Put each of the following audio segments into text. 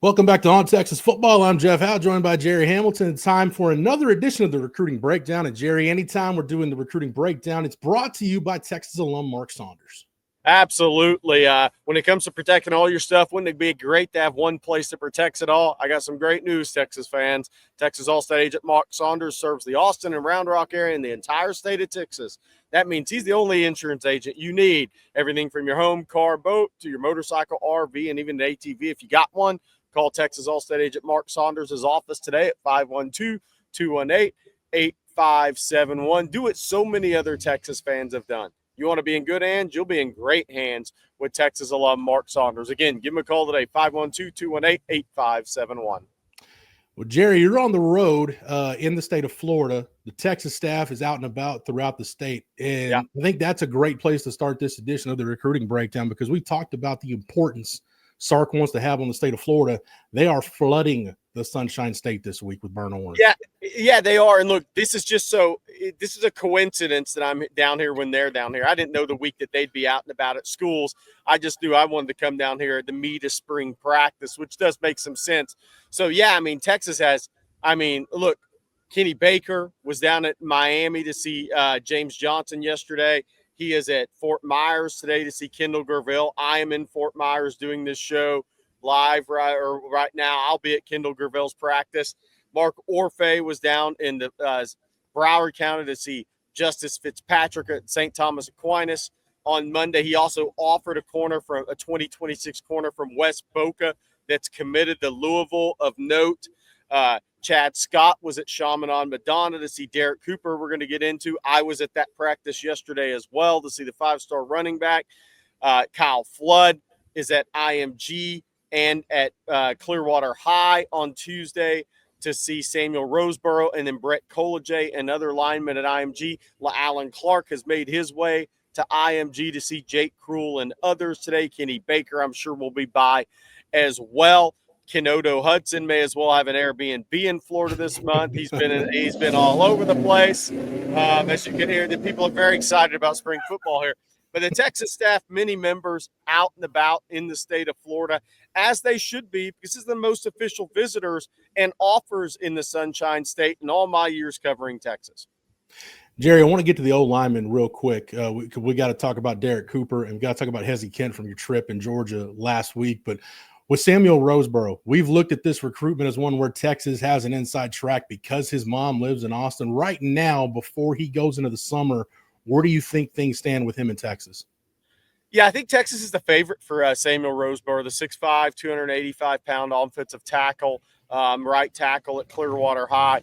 Welcome back to On Texas Football. I'm Jeff Howe, joined by Gerry Hamilton. It's time for another edition of the Recruiting Breakdown. And Gerry, anytime we're doing the Recruiting Breakdown, it's brought to you by Texas alum Mark Saunders. Absolutely. When it comes to protecting all your stuff, wouldn't it be great to have one place that protects it all? I got some great news, Texas fans. Texas All-State agent Mark Saunders serves the Austin and Round Rock area and the entire state of Texas. That means he's the only insurance agent you need. Everything from your home, car, boat, to your motorcycle, RV, and even an ATV if you got one. Call Texas All-State agent Mark Saunders' office today at 512-218-8571. Do what so many other Texas fans have done. You want to be in good hands, you'll be in great hands with Texas alum Mark Saunders. Again, give him a call today, 512-218-8571. Well, Gerry, you're on the road in the state of Florida. The Texas staff is out and about throughout the state. And I think that's a great place to start this edition of the Recruiting Breakdown because we talked about the importance Sark wants to have on the state of Florida. They are flooding the Sunshine State this week with burnt orange. Yeah, they are. And look, this is a coincidence that I'm down here when they're down here. I didn't know the week that they'd be out and about at schools. I just knew I wanted to come down here at the meat of spring practice, which does make some sense. So, yeah, I mean, Texas has – look, Kenny Baker was down at Miami to see James Johnson yesterday. He is at Fort Myers today to see Kendall Gerville. I am in Fort Myers doing this show live right now. I'll be at Kendall Gerville's practice. Mark Orfe was down in the Broward County to see Justice Fitzpatrick at St. Thomas Aquinas on Monday. He also offered a 2026 corner from West Boca that's committed to Louisville of note. Chad Scott was at Chaminade Madonna to see Derek Cooper we're going to get into. I was at that practice yesterday as well to see the five-star running back. Kyle Flood is at IMG and at Clearwater High on Tuesday to see Samuel Roseboro, and then Brett Colajay, another lineman at IMG. Alan Clark has made his way to IMG to see Jake Krull and others today. Kenny Baker, I'm sure, will be by as well. Kenodo Hudson may as well have an Airbnb in Florida this month. He's been all over the place. As you can hear, the people are very excited about spring football here. But the Texas staff, many members out and about in the state of Florida, as they should be, because this is the most official visitors and offers in the Sunshine State in all my years covering Texas. Gerry, I want to get to the old lineman real quick. We got to talk about Derek Cooper, and we got to talk about Hezi Kent from your trip in Georgia last week. But with Samuel Roseboro, we've looked at this recruitment as one where Texas has an inside track because his mom lives in Austin. Right now, before he goes into the summer, where do you think things stand with him in Texas? Yeah, I think Texas is the favorite for Samuel Roseboro, the 6'5", 285-pound offensive tackle, right tackle at Clearwater High.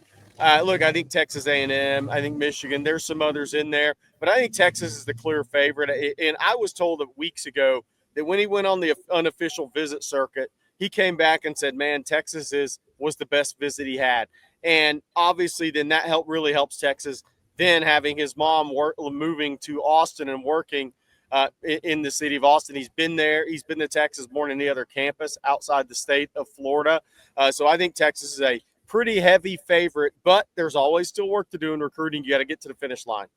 Look, I think Texas A&M, I think Michigan, there's some others in there, but I think Texas is the clear favorite. And I was told weeks ago that when he went on the unofficial visit circuit, he came back and said, man, Texas was the best visit he had. And obviously then that really helps Texas. Then having his mom moving to Austin and working in the city of Austin. He's been there. He's been to Texas more than any other campus outside the state of Florida. So I think Texas is a pretty heavy favorite, but there's always still work to do in recruiting. You got to get to the finish line.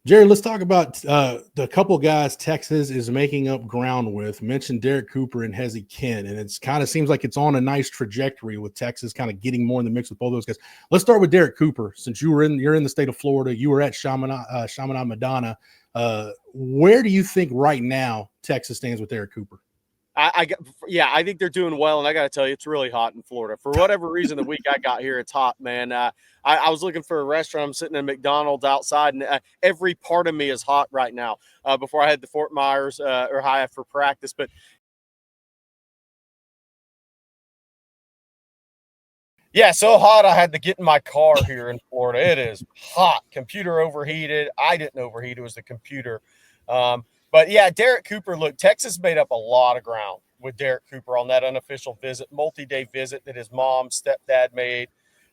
Gerry, let's talk about the couple guys Texas is making up ground with. Mentioned Derek Cooper and Hezi Kent, and it's kind of seems like it's on a nice trajectory with Texas kind of getting more in the mix with both those guys. Let's start with Derek Cooper. Since you're in the state of Florida, you were at Chaminade Madonna. Where do you think right now Texas stands with Derek Cooper? I think they're doing well, and I got to tell you, it's really hot in Florida. For whatever reason, the week I got here, it's hot, man. I was looking for a restaurant. I'm sitting in McDonald's outside, and every part of me is hot right now before I head to Fort Myers or Hyatt for practice. But, yeah, so hot I had to get in my car here in Florida. It is hot. Computer overheated. I didn't overheat. It was the computer. But, yeah, Derek Cooper, look, Texas made up a lot of ground with Derek Cooper on that unofficial visit, multi-day visit that his mom, stepdad made.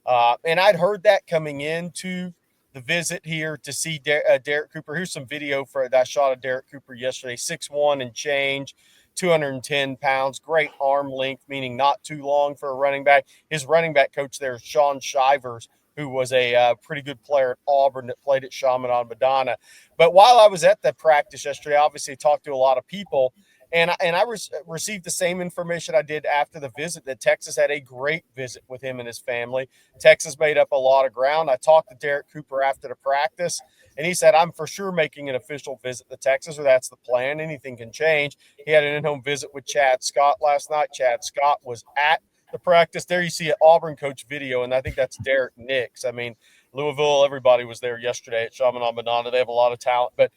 And I'd heard that coming into the visit here to see Derek Cooper. Here's some video that I shot of Derek Cooper yesterday, 6'1" and change, 210 pounds, great arm length, meaning not too long for a running back. His running back coach there is Sean Shivers, who was a pretty good player at Auburn that played at Chaminade Madonna. But while I was at the practice yesterday, I obviously talked to a lot of people, And I received the same information I did after the visit, that Texas had a great visit with him and his family. Texas made up a lot of ground. I talked to Derek Cooper after the practice, and he said, I'm for sure making an official visit to Texas, or that's the plan. Anything can change. He had an in-home visit with Chad Scott last night. Chad Scott was at the practice. There you see an Auburn coach video, and I think that's Derek Nix. I mean, Louisville, everybody was there yesterday at Chaminade Madonna. They have a lot of talent. But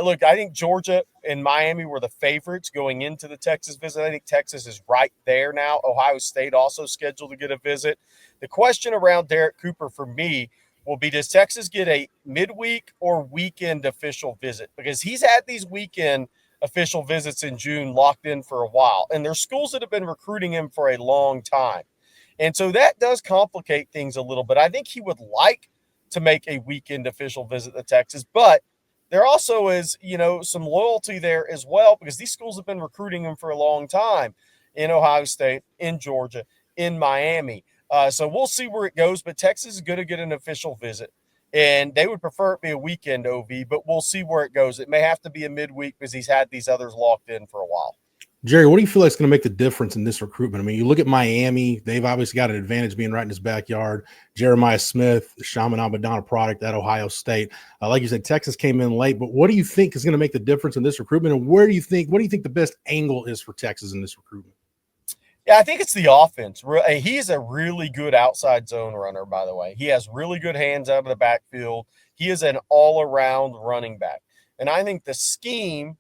look, I think Georgia and Miami were the favorites going into the Texas visit. I think Texas is right there now. Ohio State also scheduled to get a visit. The question around Derek Cooper for me will be, does Texas get a midweek or weekend official visit? Because he's had these weekend official visits in June locked in for a while. And there's schools that have been recruiting him for a long time. And so that does complicate things a little bit. I think he would like to make a weekend official visit to Texas, but there also is, some loyalty there as well, because these schools have been recruiting him for a long time in Ohio State, in Georgia, in Miami. So we'll see where it goes, but Texas is going to get an official visit, and they would prefer it be a weekend OV, but we'll see where it goes. It may have to be a midweek because he's had these others locked in for a while. Jerry, what do you feel like is going to make the difference in this recruitment? I mean, you look at Miami, they've obviously got an advantage being right in his backyard. Jeremiah Smith, Chaminade Madonna product at Ohio State. Like you said, Texas came in late, but what do you think is going to make the difference in this recruitment? And what do you think the best angle is for Texas in this recruitment? Yeah, I think it's the offense. He is a really good outside zone runner, by the way. He has really good hands out of the backfield. He is an all-around running back. And I think the scheme,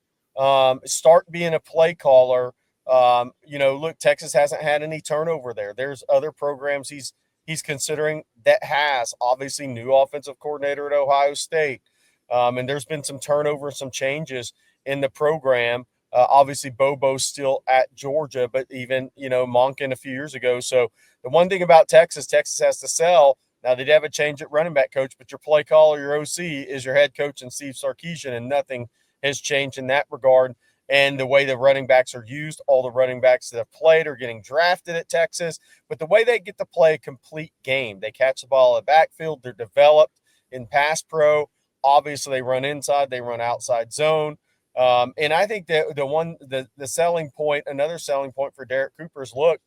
start being a play caller. Look, Texas hasn't had any turnover there. There's other programs he's considering that has, obviously, new offensive coordinator at Ohio State. And there's been some turnover, some changes in the program. Obviously, Bobo's still at Georgia, but even, Monken a few years ago. So the one thing about Texas has to sell. Now, they did have a change at running back coach, but your play caller, your OC, is your head coach and Steve Sarkisian, and nothing has changed in that regard. And the way the running backs are used, all the running backs that have played are getting drafted at Texas. But the way they get to play a complete game, they catch the ball in the backfield, they're developed in pass pro. Obviously, they run inside, they run outside zone. And I think that the selling point, another selling point for Derek Cooper is, look,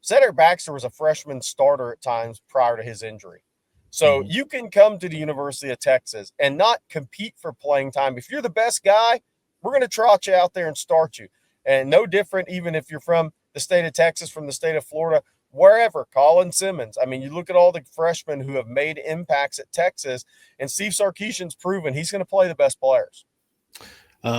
Cedric Baxter was a freshman starter at times prior to his injury. So you can come to the University of Texas and not compete for playing time. If you're the best guy, we're going to trot you out there and start you. And no different, even if you're from the state of Texas, from the state of Florida, wherever. Colin Simmons. I mean, you look at all the freshmen who have made impacts at Texas, and Steve Sarkisian's proven he's going to play the best players.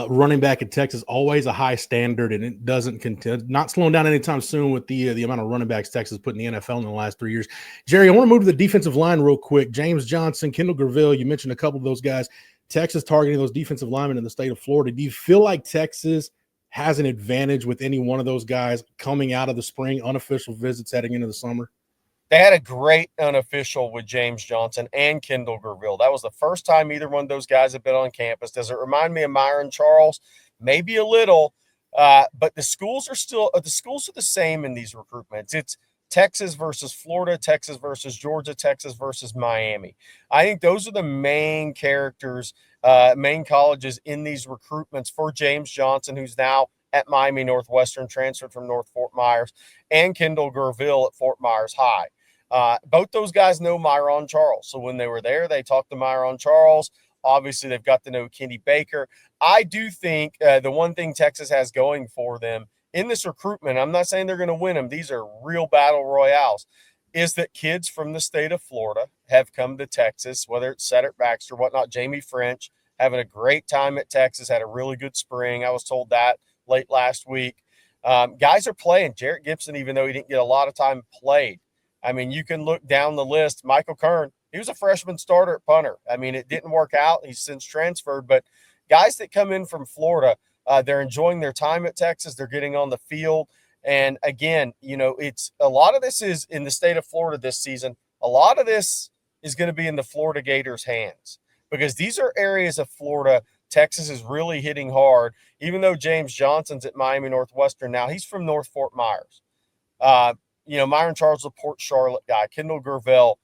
Running back in Texas, always a high standard, and it doesn't contend, not slowing down anytime soon with the amount of running backs Texas put in the NFL in the last 3 years. Jerry, I want to move to the defensive line real quick. James Johnson, Kendall Graville, you mentioned a couple of those guys. Texas targeting those defensive linemen in the state of Florida. Do you feel like Texas has an advantage with any one of those guys coming out of the spring, unofficial visits heading into the summer? They had a great unofficial with James Johnson and Kendall Graville. That was the first time either one of those guys have been on campus. Does it remind me of Myron Charles? Maybe a little, but the schools are the same in these recruitments. It's Texas versus Florida, Texas versus Georgia, Texas versus Miami. I think those are the main characters, main colleges in these recruitments for James Johnson, who's now at Miami Northwestern, transferred from North Fort Myers, and Kendall Graville at Fort Myers High. Both those guys know Myron Charles. So when they were there, they talked to Myron Charles. Obviously, they've got to know Kenny Baker. I do think the one thing Texas has going for them in this recruitment, I'm not saying they're going to win them, these are real battle royales, is that kids from the state of Florida have come to Texas, whether it's Cedric Baxter, whatnot. Jamie French having a great time at Texas, had a really good spring. I was told that late last week. Guys are playing. Jarrett Gibson, even though he didn't get a lot of time, played. I mean, you can look down the list. Michael Kern, he was a freshman starter at punter. I mean, it didn't work out. He's since transferred. But guys that come in from Florida, they're enjoying their time at Texas. They're getting on the field. And again, it's a lot of this is in the state of Florida this season. A lot of this is going to be in the Florida Gators' hands, because these are areas of Florida Texas is really hitting hard. Even though James Johnson's at Miami Northwestern now, he's from North Fort Myers. Myron Charles, a Port Charlotte guy. Kendall Graville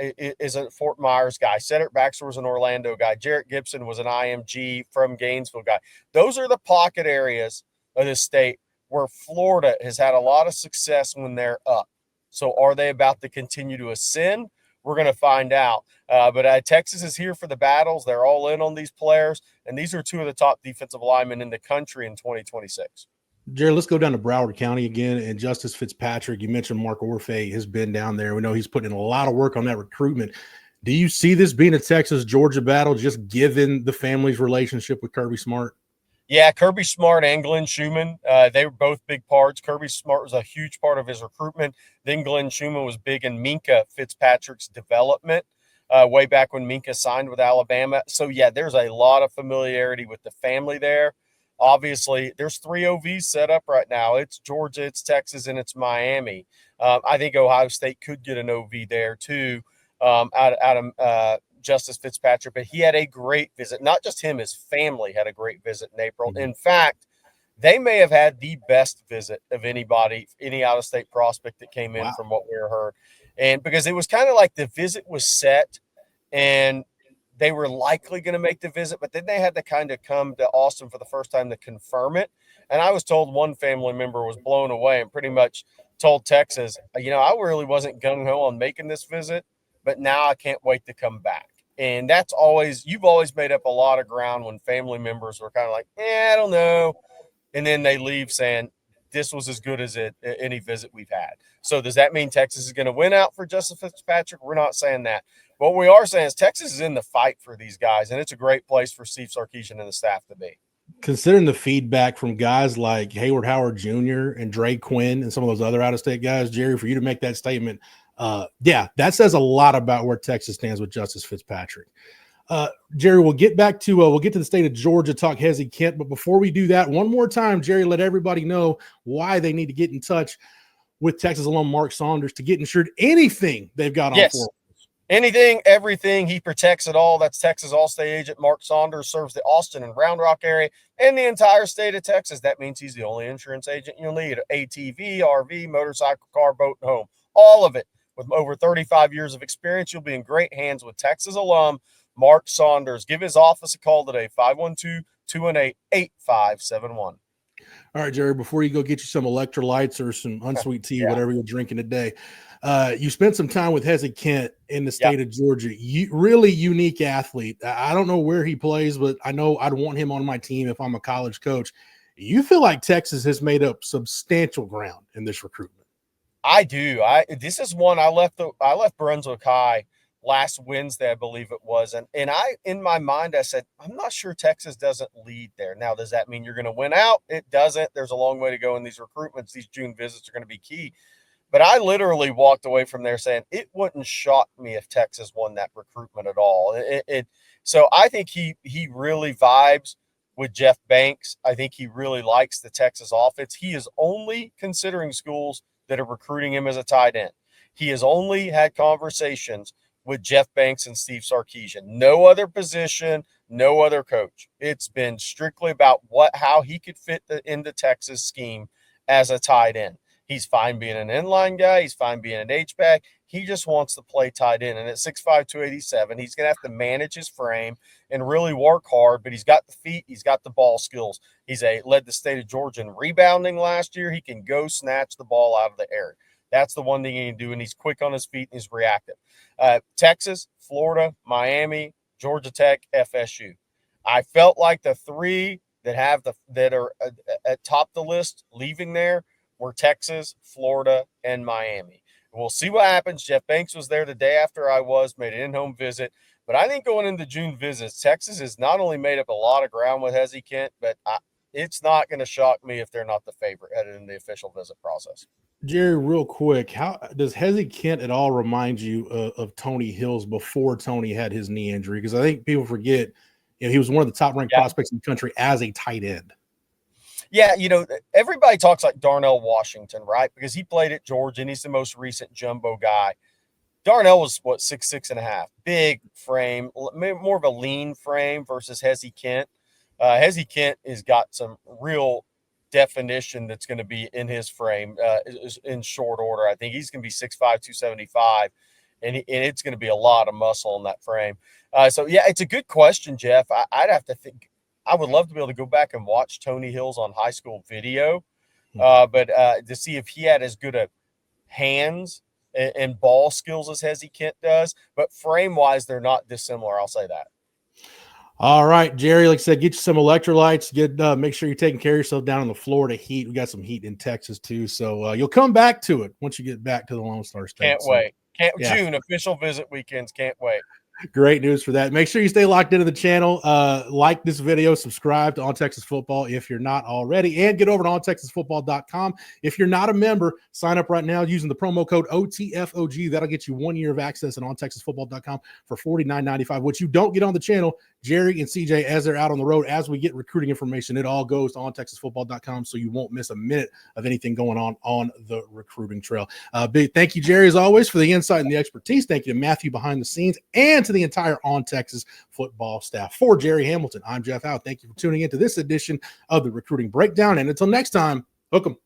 is a Fort Myers guy. Cedric Baxter was an Orlando guy. Jarrett Gibson was an IMG from Gainesville guy. Those are the pocket areas of this state, where Florida has had a lot of success when they're up. So are they about to continue to ascend? We're going to find out. But Texas is here for the battles. They're all in on these players, and these are two of the top defensive linemen in the country in 2026. Jerry, let's go down to Broward County again. And Justice Fitzpatrick, you mentioned Mark Orfeh has been down there. We know he's putting in a lot of work on that recruitment. Do you see this being a Texas-Georgia battle, just given the family's relationship with Kirby Smart? Yeah, Kirby Smart and Glenn Schumann, they were both big parts. Kirby Smart was a huge part of his recruitment. Then Glenn Schumann was big in Minka Fitzpatrick's development way back when Minka signed with Alabama. So, yeah, there's a lot of familiarity with the family there. Obviously, there's 3 OVs set up right now. It's Georgia, it's Texas, and it's Miami. I think Ohio State could get an OV there too out of Justice Fitzpatrick, but he had a great visit. Not just him, his family had a great visit in April. In fact, they may have had the best visit of anybody, any out-of-state prospect that came in from what we heard. And because it was kind of like the visit was set and they were likely going to make the visit, but then they had to kind of come to Austin for the first time to confirm it. And I was told one family member was blown away and pretty much told Texas, I really wasn't gung-ho on making this visit, but now I can't wait to come back. And that's you've always made up a lot of ground when family members were kind of like, I don't know. And then they leave saying, this was as good as any visit we've had. So does that mean Texas is going to win out for Justice Fitzpatrick? We're not saying that. What we are saying is Texas is in the fight for these guys, and it's a great place for Steve Sarkisian and the staff to be. Considering the feedback from guys like Hayward Howard Jr. and Dre Quinn and some of those other out-of-state guys, Jerry, for you to make that statement, that says a lot about where Texas stands with Justice Fitzpatrick. Jerry, we'll get to the state of Georgia, talk Hezi Kent, but before we do that, one more time, Jerry, let everybody know why they need to get in touch with Texas alum Mark Saunders to get insured anything they've got on for. Anything, everything, he protects it all. That's Texas All-State agent Mark Saunders, serves the Austin and Round Rock area and the entire state of Texas. That means he's the only insurance agent you'll need. ATV, RV, motorcycle, car, boat, and home. All of it. With over 35 years of experience, you'll be in great hands with Texas alum Mark Saunders. Give his office a call today, 512-218-8571. All right, Jerry, before you go get you some electrolytes or some unsweet tea, whatever you're drinking today, you spent some time with Hezi Kent in the state of Georgia. Really unique athlete. I don't know where he plays, but I know I'd want him on my team if I'm a college coach. You feel like Texas has made up substantial ground in this recruitment? I do. This is one I left Brunswick High last Wednesday, I believe it was. And in my mind, I said, I'm not sure Texas doesn't lead there. Now, does that mean you're going to win out? It doesn't. There's a long way to go in these recruitments. These June visits are going to be key. But I literally walked away from there saying it wouldn't shock me if Texas won that recruitment at all. So I think he really vibes with Jeff Banks. I think he really likes the Texas offense. He is only considering schools that are recruiting him as a tight end. He has only had conversations with Jeff Banks and Steve Sarkisian. No other position, no other coach. It's been strictly about how he could fit into Texas scheme as a tight end. He's fine being an inline guy. He's fine being an H-back. He just wants to play tight end. And at 6'5", 287, he's going to have to manage his frame and really work hard, but he's got the feet. He's got the ball skills. He's led the state of Georgia in rebounding last year. He can go snatch the ball out of the air. That's the one thing he can do, and he's quick on his feet and he's reactive. Texas, Florida, Miami, Georgia Tech, FSU. I felt like the three that are at top the list leaving there were Texas, Florida, and Miami. We'll see what happens. Jeff Banks was there the day after I made an in-home visit. But I think going into June visits, Texas has not only made up a lot of ground with Hezi Kent, but it's not going to shock me if they're not the favorite headed in the official visit process. Jerry, real quick, how does Hezi Kent at all remind you of Tony Hills before Tony had his knee injury? Because I think people forget, he was one of the top-ranked prospects in the country as a tight end. Yeah, everybody talks like Darnell Washington, right? Because he played at Georgia and he's the most recent jumbo guy. Darnell was, 6'6.5", big frame, more of a lean frame versus Hezi Kent. Hezi Kent has got some real definition that's going to be in his frame in short order. I think he's going to be 6'5", 275, and it's going to be a lot of muscle in that frame. So, yeah, it's a good question, Jeff. I'd have to think. I would love to be able to go back and watch Tony Hill's on high school video, but to see if he had as good a hands and ball skills as Hezi Kent does. But frame-wise, they're not dissimilar. I'll say that. All right, Jerry, like I said, get you some electrolytes. Make sure you're taking care of yourself down in the Florida heat. We got some heat in Texas too. So you'll come back to it once you get back to the Lone Star State. Can't wait. June, official visit weekends. Can't wait. Great news for that. Make sure you stay locked into the channel. Like this video, subscribe to On Texas Football if you're not already, and get over to ontexasfootball.com. If you're not a member, sign up right now using the promo code OTFOG. That'll get you 1 year of access at ontexasfootball.com for $49.95. What you don't get on the channel, Jerry and CJ, as they're out on the road, as we get recruiting information, it all goes to ontexasfootball.com, so you won't miss a minute of anything going on the recruiting trail. Big thank you, Jerry, as always, for the insight and the expertise. Thank you to Matthew behind the scenes, and to the entire On Texas football staff. For Gerry Hamilton, I'm Jeff Howe. Thank you for tuning in to this edition of the Recruiting Breakdown. And until next time, hook 'em.